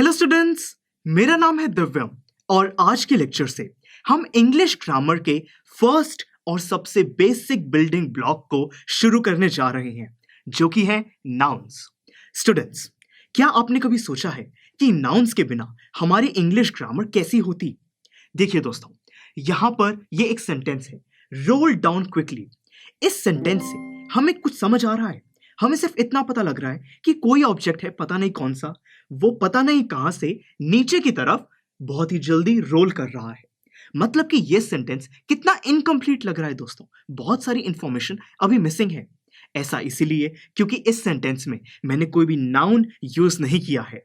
Hello students, मेरा नाम है दिव्यम और आज के लेक्चर से हम इंग्लिश ग्रामर के फर्स्ट और सबसे बेसिक बिल्डिंग ब्लॉक को शुरू करने जा रहे हैं, जो कि है नाउन्स। स्टूडेंट्स, क्या आपने कभी सोचा है कि नाउन्स के बिना हमारी इंग्लिश ग्रामर कैसी होती? देखिए दोस्तों, यहां पर ये एक सेंटेंस है, रोल डाउन क्विकली। इस सेंटेंस से हमें कुछ समझ आ रहा है। हमें सिर्फ इतना पता लग रहा है कि कोई ऑब्जेक्ट है, पता नहीं कौन सा, वो पता नहीं कहां से नीचे की तरफ बहुत ही जल्दी रोल कर रहा है। मतलब कि ये सेंटेंस कितना इनकम्प्लीट लग रहा है दोस्तों। बहुत सारी इंफॉर्मेशन अभी मिसिंग है। ऐसा इसीलिए क्योंकि इस सेंटेंस में मैंने कोई भी नाउन यूज नहीं किया है।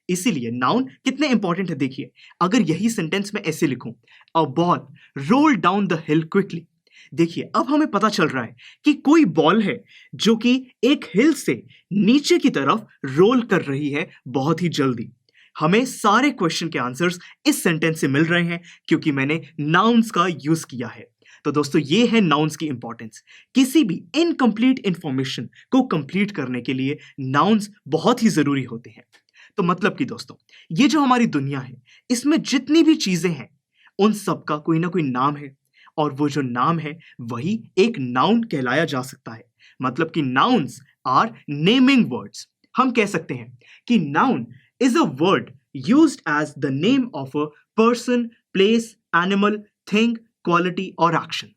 इसीलिए नाउन कितने इंपॉर्टेंट है देखिए। अगर यही सेंटेंस में ऐसे लिखूं, a ball roll down the hill quickly, देखिए अब हमें पता चल रहा है कि कोई बॉल है जो कि एक हिल से नीचे की तरफ रोल कर रही है बहुत ही जल्दी। हमें सारे क्वेश्चन के आंसर्स इस सेंटेंस से मिल रहे हैं क्योंकि मैंने नाउन्स का यूज किया है। तो दोस्तों, ये है नाउन्स की इंपॉर्टेंस। किसी भी इनकम्प्लीट इंफॉर्मेशन को कंप्लीट करने के लिए नाउन्स बहुत ही जरूरी होते हैं। तो मतलब कि दोस्तों, ये जो हमारी दुनिया है, इसमें जितनी भी चीजें हैं उन सब का कोई ना कोई नाम है, और वो जो नाम है वही एक नाउन कहलाया जा सकता है। मतलब कि नाउन्स आर नेमिंग वर्ड्स। हम कह सकते हैं कि noun is a word used as the name of a person, place, animal, thing, quality और एक्शन।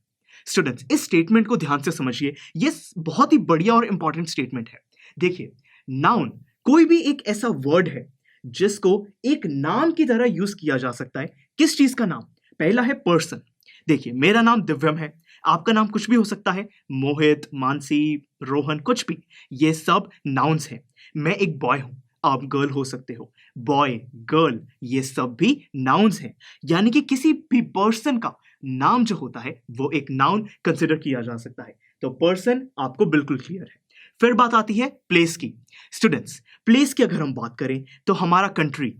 स्टूडेंट्स, इस स्टेटमेंट को ध्यान से समझिए। ये बहुत ही बढ़िया और इंपॉर्टेंट स्टेटमेंट है। देखिए, नाउन कोई भी एक ऐसा वर्ड है जिसको एक नाम की तरह यूज किया जा सकता है। किस चीज का नाम? पहला है पर्सन। देखिए, मेरा नाम दिव्यम है, आपका नाम कुछ भी हो सकता है, मोहित, मानसी, रोहन, कुछ भी। ये सब नाउन्स हैं। मैं एक बॉय हूं, आप गर्ल हो सकते हो। बॉय, गर्ल, ये सब भी नाउन्स हैं। यानी कि किसी भी पर्सन का नाम जो होता है वो एक नाउन कंसिडर किया जा सकता है। तो पर्सन आपको बिल्कुल क्लियर है। फिर बात आती है प्लेस की। स्टूडेंट्स, प्लेस की अगर हम बात करें तो हमारा कंट्री,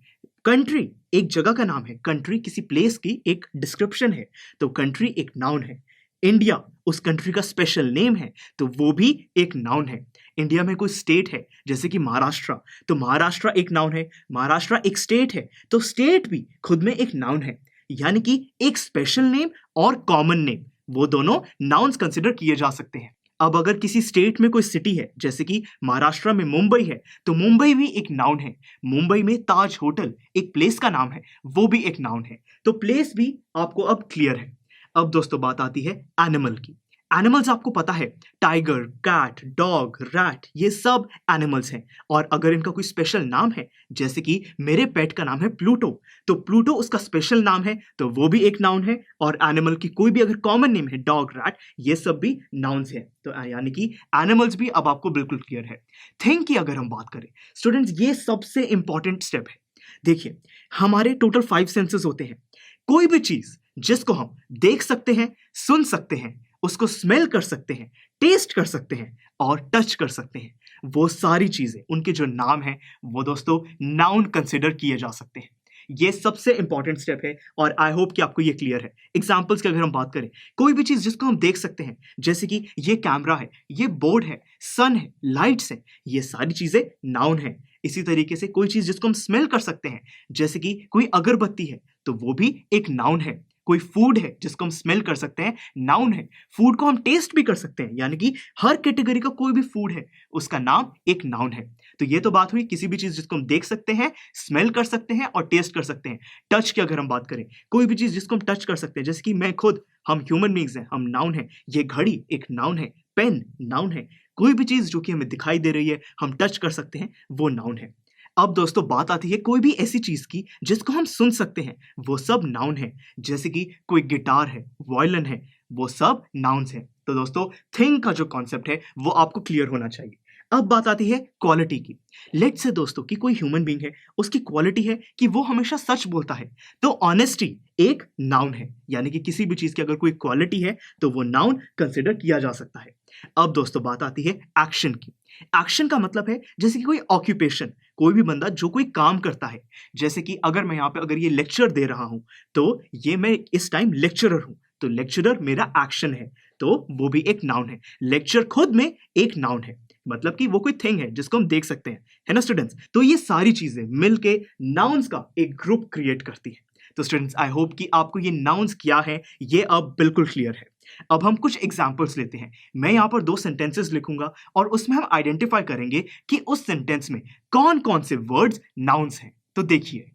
कंट्री एक जगह का नाम है, कंट्री किसी प्लेस की एक डिस्क्रिप्शन है, तो कंट्री एक नाउन है। इंडिया उस कंट्री का स्पेशल नेम है, तो वो भी एक नाउन है। इंडिया में कोई स्टेट है जैसे कि महाराष्ट्र, तो महाराष्ट्र एक नाउन है। महाराष्ट्र एक स्टेट है, तो स्टेट भी खुद में एक नाउन है। यानी कि एक स्पेशल नेम और कॉमन नेम, वो दोनों नाउन्स कंसिडर किए जा सकते हैं। अब अगर किसी स्टेट में कोई सिटी है, जैसे कि महाराष्ट्र में मुंबई है, तो मुंबई भी एक नाउन है। मुंबई में ताज होटल एक प्लेस का नाम है, वो भी एक नाउन है। तो प्लेस भी आपको अब क्लियर है। अब दोस्तों, बात आती है एनिमल की। एनिमल्स आपको पता है, टाइगर, कैट, डॉग, रैट, ये सब एनिमल्स हैं। और अगर इनका कोई स्पेशल नाम है, जैसे कि मेरे पेट का नाम है प्लूटो, तो प्लूटो उसका स्पेशल नाम है, तो वो भी एक नाउन है। और एनिमल की कोई भी अगर कॉमन नेम है, डॉग, रैट, ये सब भी नाउन्स हैं। तो यानी कि एनिमल्स भी अब आपको बिल्कुल क्लियर है। थिंग की अगर हम बात करें स्टूडेंट्स, ये सबसे इंपॉर्टेंट स्टेप है। देखिए, हमारे टोटल 5 सेंसेस होते हैं। कोई भी चीज जिसको हम देख सकते हैं, सुन सकते हैं, उसको स्मेल कर सकते हैं, टेस्ट कर सकते हैं और टच कर सकते हैं, वो सारी चीजें, उनके जो नाम हैं, वो दोस्तों नाउन कंसिडर किए जा सकते हैं। ये सबसे इंपॉर्टेंट स्टेप है और आई होप कि आपको ये क्लियर है। एग्जाम्पल्स की अगर हम बात करें, कोई भी चीज जिसको हम देख सकते हैं, जैसे कि ये कैमरा है, ये बोर्ड है, सन है, लाइट्स है, ये सारी चीजें नाउन है। इसी तरीके से कोई चीज जिसको हम स्मेल कर सकते हैं, जैसे कि कोई अगरबत्ती है, तो वो भी एक नाउन है। कोई फूड है जिसको हम स्मेल कर सकते हैं, नाउन है। फूड को हम टेस्ट भी कर सकते हैं, यानी कि हर कैटेगरी का कोई भी फूड है उसका नाम एक नाउन है। तो ये तो बात हुई किसी भी चीज जिसको हम देख सकते हैं, स्मेल कर सकते हैं और टेस्ट कर सकते हैं। टच की अगर हम बात करें, कोई भी चीज जिसको हम टच कर सकते हैं, जैसे कि मैं खुद, हम ह्यूमन बींग्स हैं, हम नाउन है। ये घड़ी एक नाउन है, पेन नाउन है। कोई भी चीज जो कि हमें दिखाई दे रही है, हम टच कर सकते हैं, वो नाउन है। अब दोस्तों, बात आती है कोई भी ऐसी चीज की जिसको हम सुन सकते हैं, वो सब नाउन है। जैसे कि कोई गिटार है, वायलिन है, वो सब नाउन्स हैं। तो दोस्तों, थिंग का जो कॉन्सेप्ट है वो आपको क्लियर होना चाहिए। अब बात आती है क्वालिटी की। लेट्स से दोस्तों कि कोई ह्यूमन बीइंग है, उसकी क्वालिटी है कि वो हमेशा सच बोलता है, तो ऑनेस्टी एक नाउन है। यानी कि किसी भी चीज की अगर कोई क्वालिटी है तो वो नाउन कंसिडर किया जा सकता है। अब दोस्तों, बात आती है एक्शन की। एक्शन का मतलब है जैसे कि कोई ऑक्यूपेशन, कोई भी बंदा जो कोई काम करता है। जैसे कि अगर मैं यहाँ पे अगर ये लेक्चर दे रहा हूं, तो ये मैं इस टाइम लेक्चरर हूं, तो लेक्चरर मेरा एक्शन है, तो वो भी एक नाउन है। लेक्चर खुद में एक नाउन है। मतलब कि वो कोई थिंग है जिसको हम देख सकते हैं, है ना स्टूडेंट्स। तो ये सारी चीजें मिलके नाउन्स का एक ग्रुप क्रिएट करती है। तो स्टूडेंट्स आई होप कि आपको ये नाउन्स क्या है ये अब बिल्कुल क्लियर है। अब हम कुछ एग्जाम्पल्स लेते हैं। मैं यहाँ पर 2 सेंटेंसेस लिखूंगा और उसमें हम आइडेंटिफाई करेंगे कि उस सेंटेंस में कौन कौन से वर्ड्स नाउन्स हैं। तो देखिए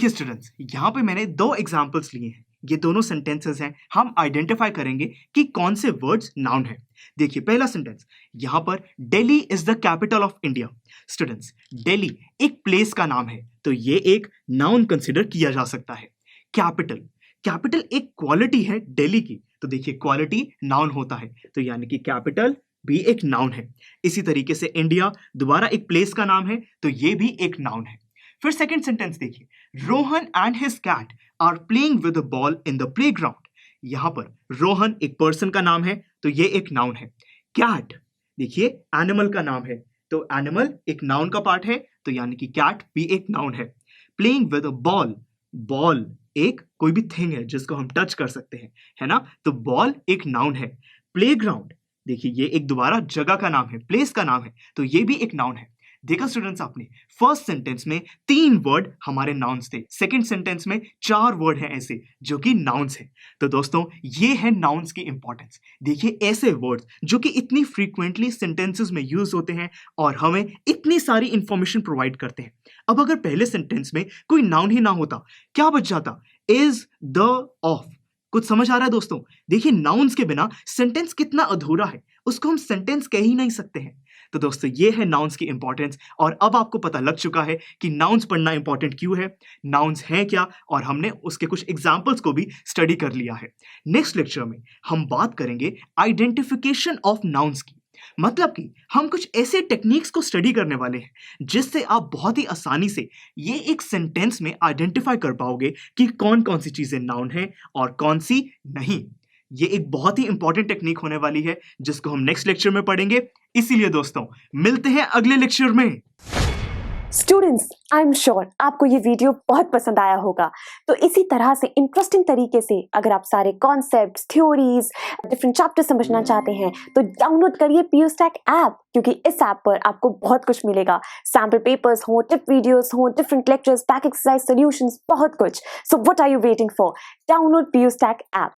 स्टूडेंट्स, यहाँ पे मैंने 2 एग्जाम्पल्स लिए हैं। ये दोनों सेंटेंसेस हैं। हम आइडेंटिफाई करेंगे कि कौन से वर्ड्स नाउन है। देखिए पहला सेंटेंस, यहाँ पर Delhi is the capital of India. Students, Delhi एक प्लेस का नाम है, तो ये एक नाउन कंसिडर किया जा सकता है। कैपिटल, कैपिटल एक क्वालिटी है दिल्ली की, तो देखिए क्वालिटी नाउन होता है, तो यानी कि कैपिटल भी एक नाउन है। इसी तरीके से इंडिया दोबारा एक प्लेस का नाम है, तो ये भी एक नाउन है। फिर सेकंड सेंटेंस देखिए, Rohan and his cat are playing with a ball in the playground. यहां पर रोहन एक पर्सन का नाम है, तो ये एक नाउन है। कैट देखिए एनिमल का नाम है, तो एनिमल एक नाउन का पार्ट है, तो यानी कि कैट भी एक नाउन है। Playing with a ball, ball एक कोई भी थिंग है जिसको हम टच कर सकते हैं, है ना, तो बॉल एक नाउन है। प्लेग्राउंड देखिए ये एक दोबारा जगह का नाम है, प्लेस का नाम है, तो ये भी एक नाउन है। देखा स्टूडेंट्स आपने, फर्स्ट सेंटेंस में 3 वर्ड हमारे नाउन्स थे, सेकंड सेंटेंस में 4 वर्ड हैं ऐसे जो कि नाउन्स हैं। तो दोस्तों ये है नाउन्स की इंपॉर्टेंस। देखिए ऐसे वर्ड्स जो कि इतनी फ्रीक्वेंटली सेंटेंसेस में यूज होते हैं और हमें इतनी सारी इंफॉर्मेशन प्रोवाइड करते हैं। अब अगर पहले सेंटेंस में कोई नाउन ही ना होता, क्या बच जाता? Is, the, of. कुछ समझ आ रहा है दोस्तों? देखिए नाउन्स के बिना सेंटेंस कितना अधूरा है, उसको हम सेंटेंस कह ही नहीं सकते हैं। तो दोस्तों ये है नाउन्स की इंपॉर्टेंस, और अब आपको पता लग चुका है कि नाउन्स पढ़ना इंपॉर्टेंट क्यों है, नाउन्स हैं क्या, और हमने उसके कुछ एग्जाम्पल्स को भी स्टडी कर लिया है। नेक्स्ट लेक्चर में हम बात करेंगे आइडेंटिफिकेशन ऑफ नाउन्स की, मतलब कि हम कुछ ऐसे टेक्निक्स को स्टडी करने वाले हैं जिससे आप बहुत ही आसानी से ये एक सेंटेंस में आइडेंटिफाई कर पाओगे कि कौन कौन सी चीजें नाउन है और कौन सी नहीं। ये एक बहुत ही इंपॉर्टेंट टेक्निक होने वाली है जिसको हम नेक्स्ट लेक्चर में पढ़ेंगे। इसीलिए दोस्तों मिलते हैं अगले लेक्चर में। स्टूडेंट्स, आई एम श्योर आपको ये वीडियो बहुत पसंद आया होगा। तो इसी तरह से इंटरेस्टिंग तरीके से अगर आप सारे कॉन्सेप्ट्स, थ्योरीज, डिफरेंट चैप्टर समझना चाहते हैं तो डाउनलोड करिए PureStack ऐप, क्योंकि इस ऐप पर आपको बहुत कुछ मिलेगा। सैम्पल पेपर्स हो, टिप वीडियोस हो, different lectures, back exercise solutions, बहुत कुछ। So what are you waiting for? Download PureStack app.